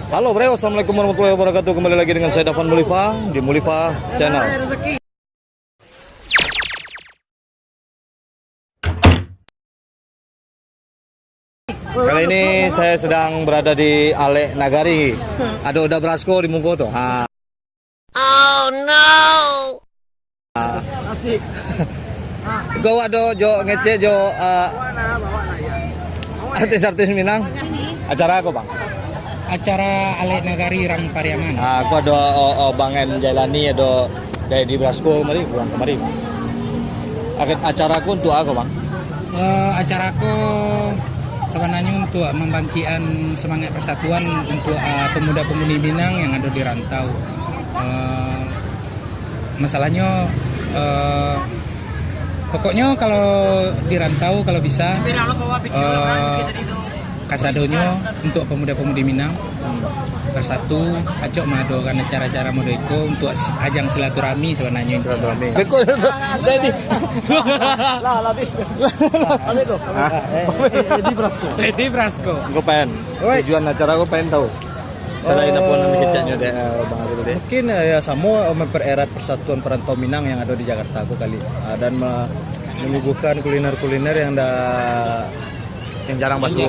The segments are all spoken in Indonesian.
Halo bro, assalamualaikum warahmatullahi wabarakatuh. Kembali lagi dengan saya Dafan Mulifa di Mulifa Channel. Kali ini saya sedang berada di Ale Nagari. Ada Oda Brasko di Mungko tuh. Oh no. Asik. Gua do jo ngece jo artis-artis Minang. Acara apa bang? Acara Ale Nagari Rang Pariaman. Aku ada Bangen Jailani, ada dari Brasko kemarin. Acaraku untuk apa bang? Acaraku sebenarnya untuk membangkitkan semangat persatuan untuk pemuda-pemudi Minang yang ada di rantau. Masalahnya pokoknya kalau di rantau kalau bisa kasadonya untuk pemuda-pemudi Minang bersatu, acok madokan acara-acara modeko untuk ajang silaturahmi sebenarnya. Silaturahmi. Beko jadi. Lah lapis. Edi Brasko. Gue pengen. Tujuan acara gue pengen tahu. Selain apa nanti kecaknya deh Bang Arul deh. Mungkin ya sama mempererat persatuan perantau Minang yang ada di Jakarta aku kali dan menyuguhkan kuliner-kuliner yang jarang basuh.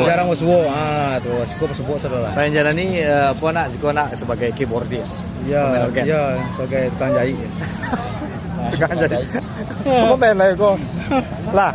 Tuh sepupu saudara. Pengen jalan ini apa nak sebagai keyboardist. Iya, sebagai tukang jahit. Tukang jahit. Kamu pengen lah kok. Lah.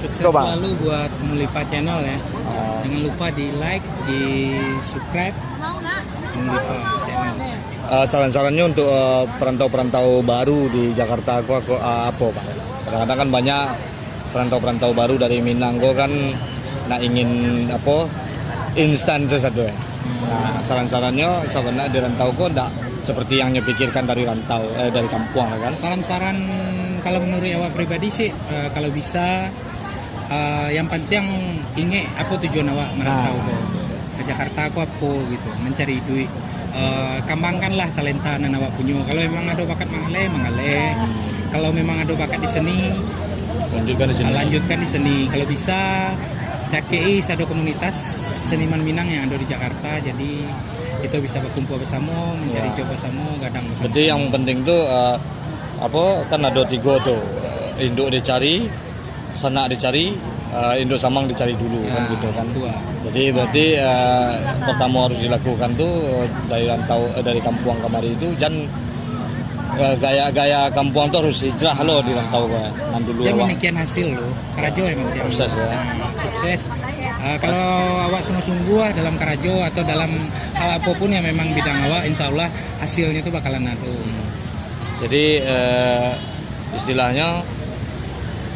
Sukses selalu buat Mulifa Channel ya. Jangan lupa di like, di subscribe Mulifa Channel. Saran-sarannya untuk perantau-perantau baru di Jakarta aku apa Pak? Kadang-kadang kan banyak perantau-perantau baru dari Minang kan nak ingin apa instan sesuatu ya. Nah, saran-sarannya sebenarnya di rantau kok enggak seperti yang nyepikirkan dari rantau dari kampung kan. Saran-saran kalau menurut awak pribadi sih kalau bisa yang penting ingat apa tujuan awak merantau ke Jakarta aku apa gitu, mencari duit. Kembangkanlah talenta yang awak punya. Kalau memang ada bakat mangale, kalau memang ada bakat di seni, Lanjutkan di sini. Lanjutkan di seni. Kalau bisa CKI ada komunitas seniman Minang yang ada di Jakarta, jadi itu bisa berkumpul bersama, mencari job bersama, gadang bersama. Berarti yang penting tuh kan ada 3 tuh, induk dicari, sanak dicari, induk samang dicari dulu kan gitu kan. Tua. Jadi berarti pertama harus dilakukan tuh dari kampung kemari itu gaya-gaya kampung tuh harus hijrah lo di rantau kan. Nanti dulu Yang awak demikian hasil lo, Karajo emang dia. sukses ya. Sukses. Kalau awak sungguh-sungguh dalam Karajo atau dalam hal apapun yang memang bidang awak, insya Allah hasilnya itu bakalan ada. Jadi istilahnya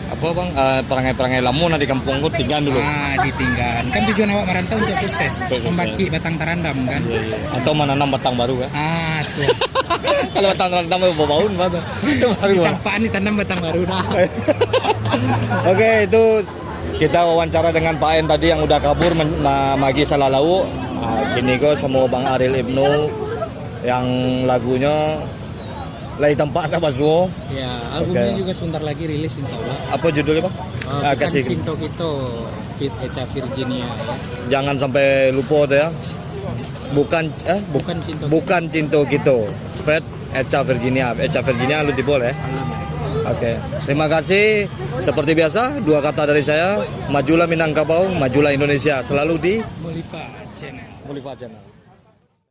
apa bang, perangai-perangai lamun di kampungku tinggal dulu. Ditinggal. Kan tujuan awak merantau untuk sukses, membagi batang tarandam kan. Atau menanam batang baru kan. Tuh. Kalau batang tarandam bau-bauan banget. Itu baru. Campaan ditanam batang baru dah. Oke, itu kita wawancara dengan Pak En tadi yang udah kabur magi Salalau. Kini kok sama Bang Ariel Ibnu yang lagunya Lai Tempat apa Zuo. Ya, albumnya juga sebentar lagi rilis insya Allah. Apa judulnya Bang? Kasih Cinto Kito Fit Echa Virginia. Jangan sampai lupa tuh ya. Bukan Cinto Kito. Fit Echa Virginia. Echa Virginia lu boleh. Oke. Terima kasih. Seperti biasa, 2 kata dari saya, majulah Minangkabau, majulah Indonesia. Selalu di Mulifa Channel. Mulifa Channel.